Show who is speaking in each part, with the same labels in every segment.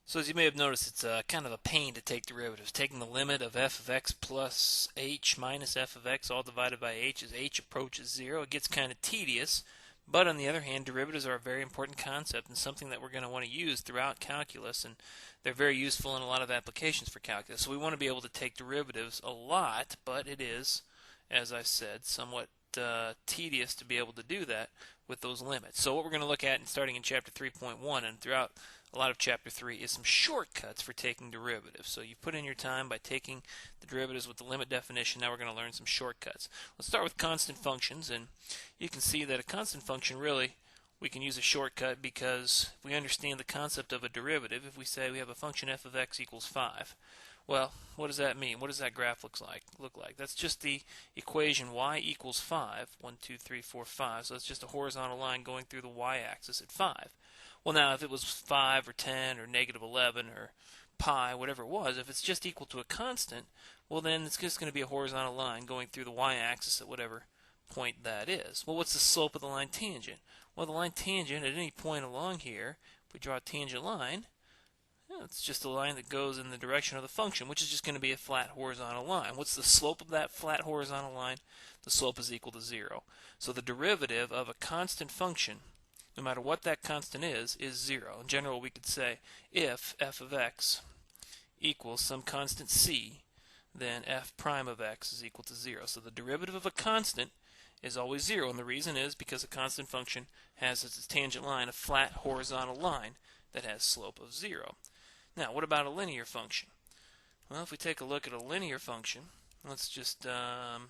Speaker 1: So as you may have noticed, it's kind of a pain to take derivatives. Taking the limit of f of x plus h minus f of x all divided by h as h approaches 0, it gets kind of tedious. But on the other hand, derivatives are a very important concept and something that we're going to want to use throughout calculus, and they're very useful in a lot of applications for calculus. So we want to be able to take derivatives a lot, but it is, as I said, somewhat tedious to be able to do that with those limits. So what we're going to look at, starting in chapter 3.1 and throughout a lot of chapter 3, is some shortcuts for taking derivatives. So you put in your time by taking the derivatives with the limit definition. Now we're going to learn some shortcuts. Let's start with constant functions, and you can see that a constant function, really, we can use a shortcut because if we understand the concept of a derivative, if we say we have a function f of x equals 5, well, what does that mean? What does that graph look like? That's just the equation y equals 5. 1, 2, 3, 4, 5. So that's just a horizontal line going through the y-axis at 5. Well, now, if it was 5 or 10 or negative 11 or pi, whatever it was, if it's just equal to a constant, well, then it's just going to be a horizontal line going through the y-axis at whatever point that is. Well, what's the slope of the line tangent? Well, the line tangent at any point along here, if we draw a tangent line, it's just a line that goes in the direction of the function, which is just going to be a flat horizontal line. What's the slope of that flat horizontal line? The slope is equal to 0. So the derivative of a constant function, no matter what that constant is 0. In general, we could say if f of x equals some constant c, then f prime of x is equal to 0. So the derivative of a constant is always 0, and the reason is because a constant function has as its tangent line a flat horizontal line that has slope of 0. Now, what about a linear function? Well, if we take a look at a linear function, let's just, well,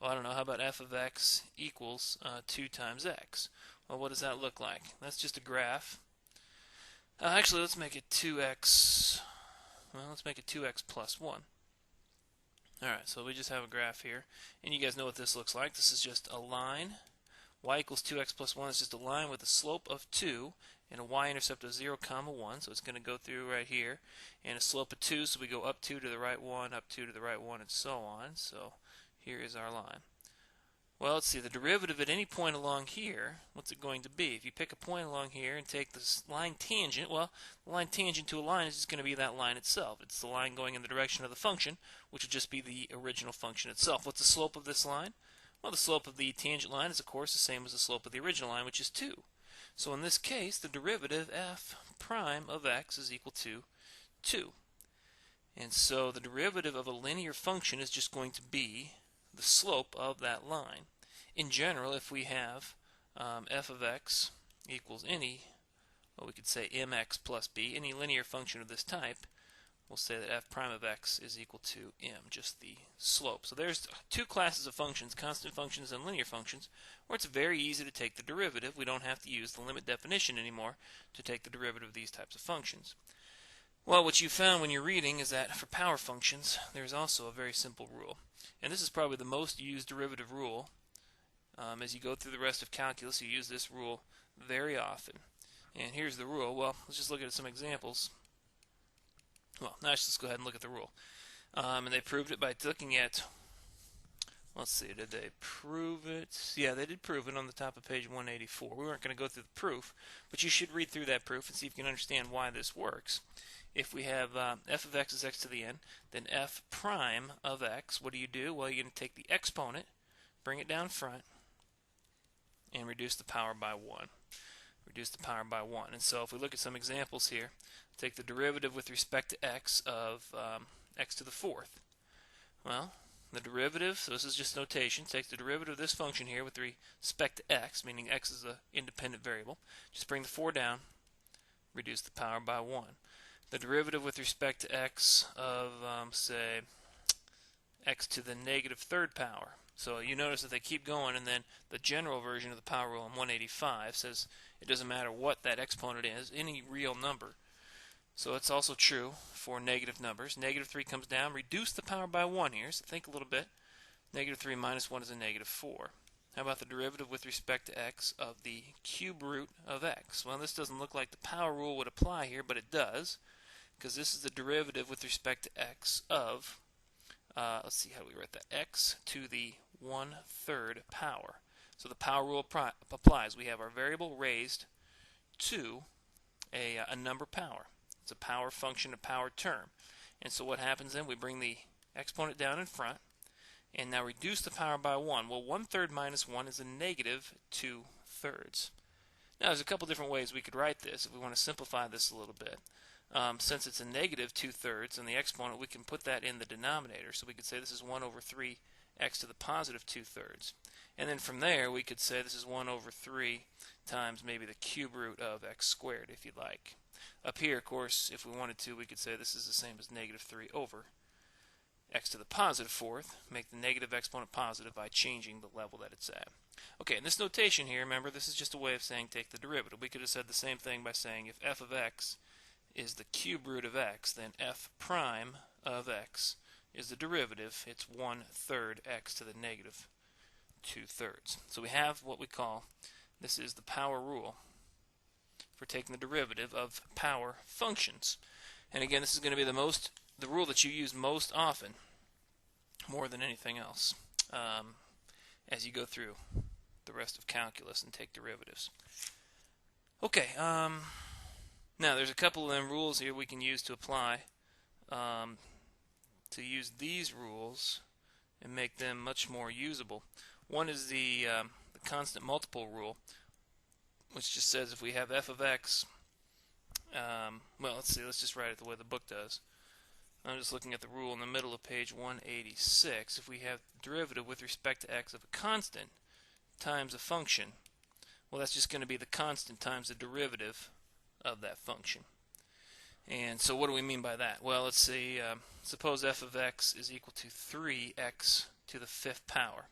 Speaker 1: I don't know, how about f of x equals 2 times x? Well, what does that look like? That's just a graph. Actually, let's make it 2x, well, let's make it 2x plus 1. Alright, so we just have a graph here, and you guys know what this looks like. This is just a line. Y equals 2x plus 1 is just a line with a slope of 2 and a y-intercept of 0, 1, so it's going to go through right here, and a slope of 2, so we go up 2 to the right 1, up 2 to the right 1, and so on. So here is our line. Well, let's see, the derivative at any point along here, what's it going to be? If you pick a point along here and take this line tangent, well, the line tangent to a line is just going to be that line itself. It's the line going in the direction of the function, which would just be the original function itself. What's the slope of this line? Well, the slope of the tangent line is, of course, the same as the slope of the original line, which is 2. So in this case, the derivative f prime of x is equal to 2. And so the derivative of a linear function is just going to be the slope of that line. In general, if we have f of x equals any, well, we could say mx plus b, any linear function of this type, we'll say that f prime of x is equal to m, just the slope. So there's two classes of functions, constant functions and linear functions, where it's very easy to take the derivative. We don't have to use the limit definition anymore to take the derivative of these types of functions. Well, what you found when you're reading is that for power functions, there's also a very simple rule. And this is probably the most used derivative rule. As you go through the rest of calculus, you use this rule very often. And here's the rule. Well, let's just look at some examples. Well, now let's go ahead and look at the rule. And they proved it by looking at, let's see, did they prove it? Yeah, they did prove it on the top of page 184. We weren't going to go through the proof, but you should read through that proof and see if you can understand why this works. If we have f of x is x to the n, then f prime of x, what do? Well, you're going to take the exponent, bring it down front, and reduce the power by 1. Reduce the power by 1. And so if we look at some examples here, take the derivative with respect to x of x to the 4th. Well, the derivative, so this is just notation, takes the derivative of this function here with respect to x, meaning x is an independent variable. Just bring the 4 down, reduce the power by 1. The derivative with respect to x of, say, x to the negative 3rd power. So you notice that they keep going, and then the general version of the power rule in 185 says it doesn't matter what that exponent is, any real number. So it's also true for negative numbers. Negative 3 comes down, reduce the power by 1 here, so think a little bit. Negative 3 minus 1 is a negative 4. How about the derivative with respect to x of the cube root of x? Well, this doesn't look like the power rule would apply here, but it does, because this is the derivative with respect to x of, let's see, how do we write that? X to the 1/3 power. So the power rule applies. We have our variable raised to a number power. It's a power function, a power term. And so what happens then? We bring the exponent down in front, and now reduce the power by 1. Well, 1/3 minus 1 is a negative 2/3. Now, there's a couple different ways we could write this if we want to simplify this a little bit. Since it's a negative 2/3 in the exponent, we can put that in the denominator. So we could say this is 1/3 x to the positive 2/3. And then from there, we could say this is 1/3 times maybe the cube root of x squared, if you'd like. Up here, of course, if we wanted to, we could say this is the same as negative 3 over x to the positive 4th. Make the negative exponent positive by changing the level that it's at. Okay, in this notation here, remember, this is just a way of saying take the derivative. We could have said the same thing by saying if f of x is the cube root of x, then f prime of x is the derivative. It's 1/3 x to the negative 2/3. So we have what we call, this is the power rule for taking the derivative of power functions. And again, this is going to be the rule that you use most often, more than anything else, as you go through the rest of calculus and take derivatives. Okay, now there's a couple of them rules here we can use to apply, to use these rules and make them much more usable. One is the constant multiple rule, which just says if we have f of x, well, let's see, let's just write it the way the book does. I'm just looking at the rule in the middle of page 186. If we have derivative with respect to x of a constant times a function, well, that's just going to be the constant times the derivative of that function. And so what do we mean by that? Well, let's see, suppose f of x is equal to 3x to the 5th power.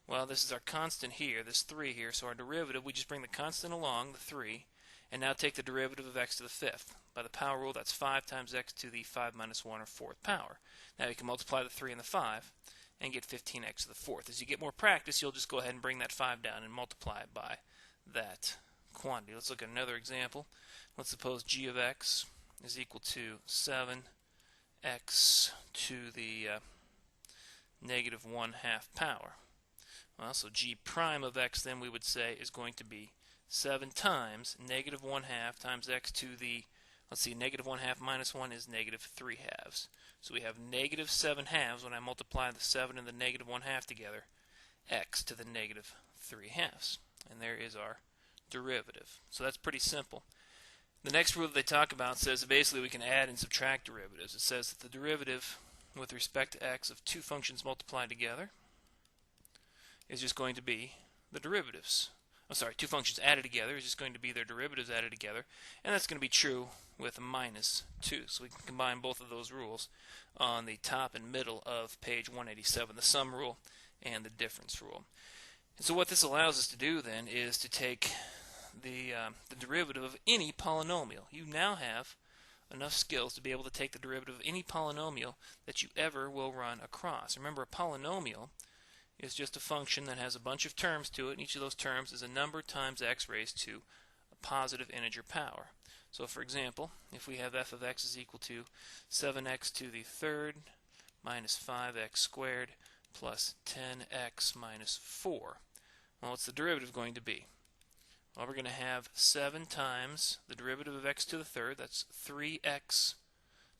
Speaker 1: Well, this is our constant here, this 3 here, so our derivative, we just bring the constant along, the 3, and now take the derivative of x to the 5th. By the power rule, that's 5 times x to the 5 minus 1, or 4th power. Now you can multiply the 3 and the 5 and get 15x to the 4th. As you get more practice, you'll just go ahead and bring that 5 down and multiply it by that quantity. Let's look at another example. Let's suppose g of x is equal to 7x to the negative 1/2 power. Well, so g prime of x then we would say is going to be 7 times negative 1/2 times x to the, let's see, negative 1/2 minus 1 is negative 3/2. So we have negative 7/2 when I multiply the 7 and the negative 1/2 together, x to the negative 3/2. And there is our derivative. So that's pretty simple. The next rule that they talk about says that basically we can add and subtract derivatives. It says that the derivative with respect to x of two functions multiplied together is just going to be the derivatives. I'm sorry, two functions added together is just going to be their derivatives added together, and that's going to be true with minus 2. So we can combine both of those rules on the top and middle of page 187, the sum rule and the difference rule. And so what this allows us to do then is to take the derivative of any polynomial. You now have enough skills to be able to take the derivative of any polynomial that you ever will run across. Remember, a polynomial is just a function that has a bunch of terms to it, and each of those terms is a number times x raised to a positive integer power. So for example, if we have f of x is equal to 7x to the 3rd minus 5x squared plus 10x minus 4, well, what's the derivative going to be? Well, we're going to have 7 times the derivative of x to the 3rd, that's 3x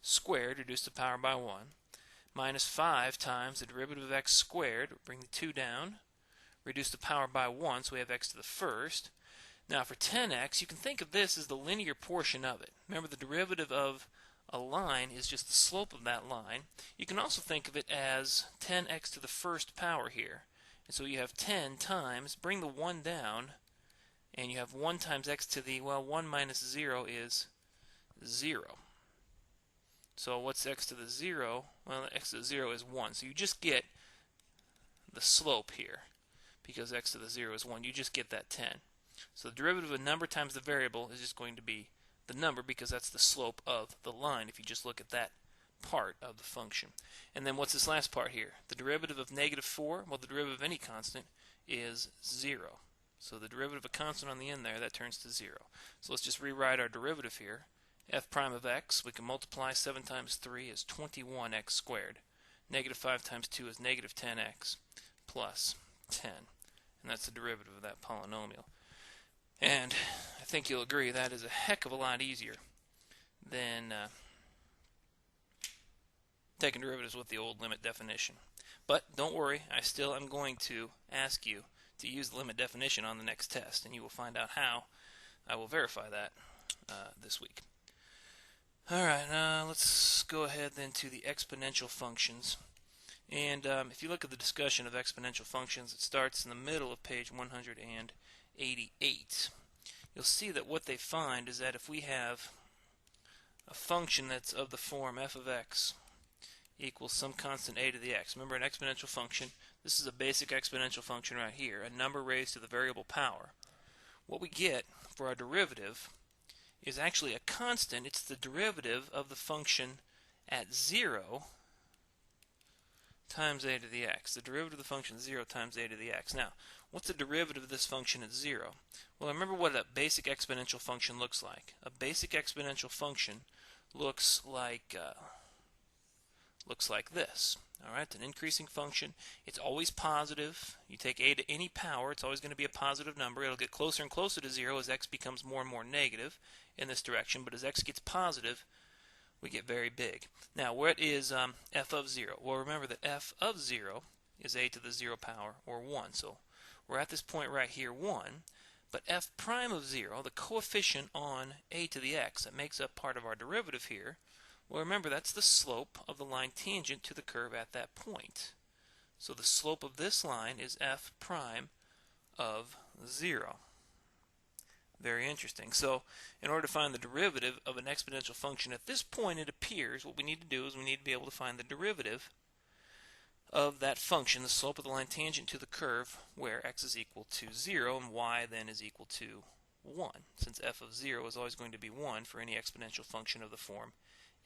Speaker 1: squared reduced to the power by 1, minus 5 times the derivative of x squared, bring the 2 down, reduce the power by 1, so we have x to the 1st. Now for 10x, you can think of this as the linear portion of it. Remember, the derivative of a line is just the slope of that line. You can also think of it as 10x to the 1st power here. And so you have 10 times, bring the 1 down, and you have 1 times x to the, well, 1 minus 0 is 0. So what's x to the 0? Well, x to the 0 is 1. So you just get the slope here. Because x to the 0 is 1, you just get that 10. So the derivative of a number times the variable is just going to be the number, because that's the slope of the line if you just look at that part of the function. And then what's this last part here? The derivative of negative 4, well, the derivative of any constant is 0. So the derivative of a constant on the end there, that turns to 0. So let's just rewrite our derivative here. F prime of x, we can multiply 7 times 3 is 21x squared. Negative 5 times 2 is negative 10x plus 10. And that's the derivative of that polynomial. And I think you'll agree that is a heck of a lot easier than taking derivatives with the old limit definition. But don't worry, I still am going to ask you to use the limit definition on the next test, and you will find out how I will verify that this week. Alright, let's go ahead then to the exponential functions. And if you look at the discussion of exponential functions, it starts in the middle of page 188. You'll see that what they find is that if we have a function that's of the form f of x equals some constant a to the x. Remember, an exponential function, this is a basic exponential function right here, a number raised to the variable power. What we get for our derivative is actually a constant. It's the derivative of the function at 0 times a to the x. The derivative of the function is 0 times a to the x. Now, what's the derivative of this function at 0? Well, remember what a basic exponential function looks like. A basic exponential function looks like this. All right, an increasing function. It's always positive. You take a to any power, it's always going to be a positive number. It'll get closer and closer to 0 as x becomes more and more negative in this direction, but as x gets positive, we get very big. Now, what is f of 0? Well, remember that f of 0 is a to the 0 power, or 1. So we're at this point right here, 1. But f prime of 0, the coefficient on a to the x that makes up part of our derivative here, well, remember, that's the slope of the line tangent to the curve at that point. So the slope of this line is f prime of 0. Very interesting. So in order to find the derivative of an exponential function at this point, it appears what we need to do is we need to be able to find the derivative of that function, the slope of the line tangent to the curve, where x is equal to 0 and y then is equal to 1, since f of 0 is always going to be 1 for any exponential function of the form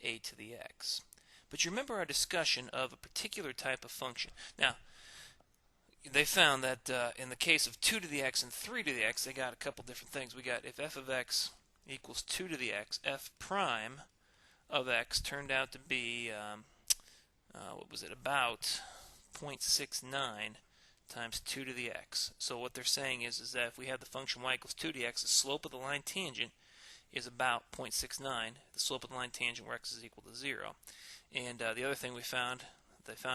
Speaker 1: a to the x. But you remember our discussion of a particular type of function. Now, they found that in the case of 2 to the x and 3 to the x, they got a couple different things. We got if f of x equals 2 to the x, f prime of x turned out to be, what was it, about 0.69 times 2 to the x. So what they're saying is that if we have the function y equals 2 to the x, the slope of the line tangent is about 0.69, the slope of the line tangent where x is equal to 0. And the other thing they found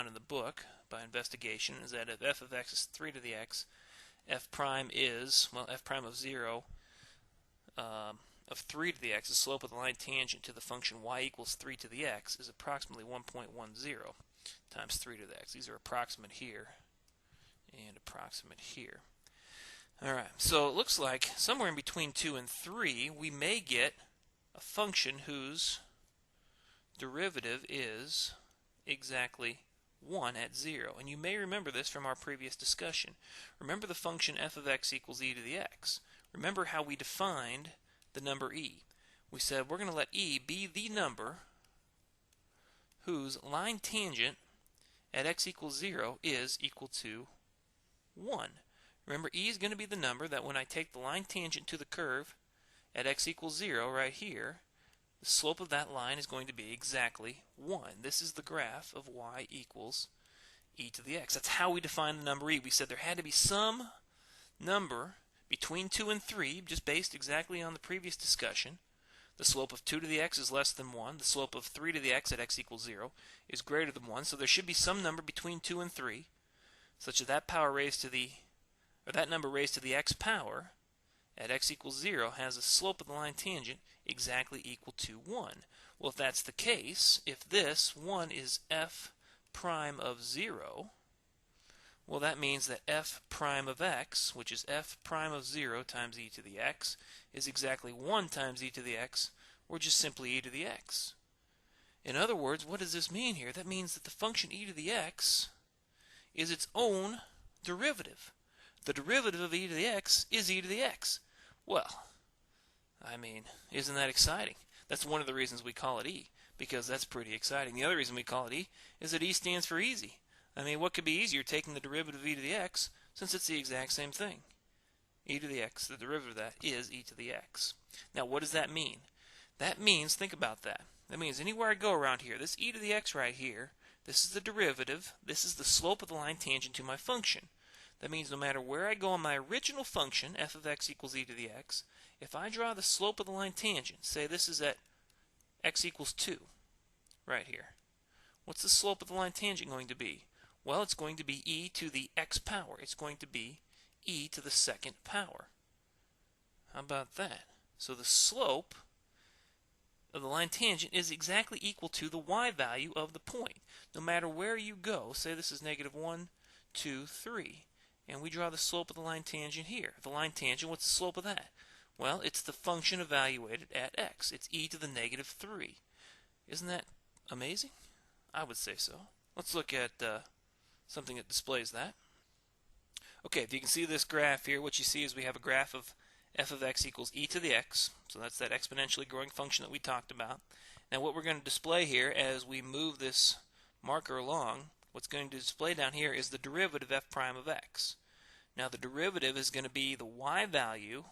Speaker 1: in the book by investigation is that if f of x is 3 to the x, f prime is, well, f prime of 0 of 3 to the x, the slope of the line tangent to the function y equals 3 to the x is approximately 1.10 times 3 to the x. These are approximate here and approximate here. Alright, so it looks like somewhere in between 2 and 3 we may get a function whose derivative is exactly 1 at 0. And you may remember this from our previous discussion. Remember the function f of x equals e to the x. Remember how we defined the number e. We said we're going to let e be the number whose line tangent at x equals 0 is equal to 1. Remember, e is going to be the number that when I take the line tangent to the curve at x equals 0 right here, the slope of that line is going to be exactly 1. This is the graph of y equals e to the x. That's how we define the number e. We said there had to be some number between 2 and 3, just based exactly on the previous discussion. The slope of 2 to the x is less than 1. The slope of 3 to the x at x equals 0 is greater than 1. So there should be some number between 2 and 3, such that that number raised to the x power at x equals 0 has a slope of the line tangent exactly equal to 1. Well, if that's the case, if this 1 is f prime of 0, well, that means that f prime of x, which is f prime of 0 times e to the x, is exactly 1 times e to the x, or just simply e to the x. In other words, what does this mean here? That means that the function e to the x is its own derivative. The derivative of e to the x is e to the x. Well, I mean, isn't that exciting? That's one of the reasons we call it e, because that's pretty exciting. The other reason we call it e is that e stands for easy. I mean, what could be easier, taking the derivative of e to the x, since it's the exact same thing. E to the x, the derivative of that is e to the x. Now, what does that mean? That means, think about that. That means anywhere I go around here, this e to the x right here, this is the derivative, this is the slope of the line tangent to my function. That means no matter where I go on my original function, f of x equals e to the x, if I draw the slope of the line tangent, say this is at x equals 2, right here. What's the slope of the line tangent going to be? Well, it's going to be e to the x power. It's going to be e to the second power. How about that? So the slope of the line tangent is exactly equal to the y value of the point. No matter where you go, say this is negative 1, 2, 3, and we draw the slope of the line tangent here. The line tangent, what's the slope of that? Well, it's the function evaluated at x. It's e to the negative 3. Isn't that amazing? I would say so. Let's look at something that displays that. Okay, if you can see this graph here, what you see is we have a graph of f of x equals e to the x. So that's that exponentially growing function that we talked about. Now what we're going to display here as we move this marker along, what's going to display down here is the derivative f prime of x. Now the derivative is going to be the y value.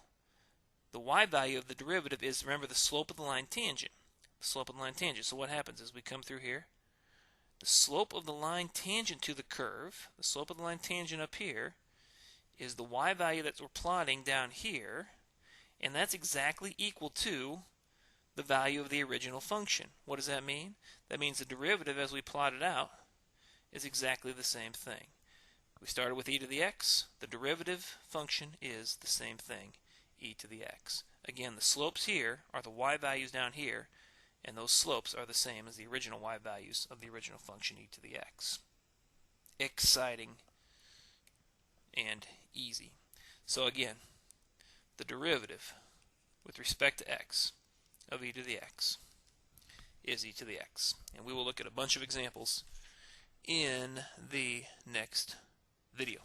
Speaker 1: The y value of the derivative is, remember, the slope of the line tangent. The slope of the line tangent. So what happens is we come through here. The slope of the line tangent to the curve, the slope of the line tangent up here, is the y value that we're plotting down here, and that's exactly equal to the value of the original function. What does that mean? That means the derivative as we plot it out is exactly the same thing. We started with e to the x. The derivative function is the same thing, e to the x. Again, the slopes here are the y values down here, and those slopes are the same as the original y values of the original function e to the x. Exciting and easy. So again, the derivative with respect to x of e to the x is e to the x. And we will look at a bunch of examples in the next video.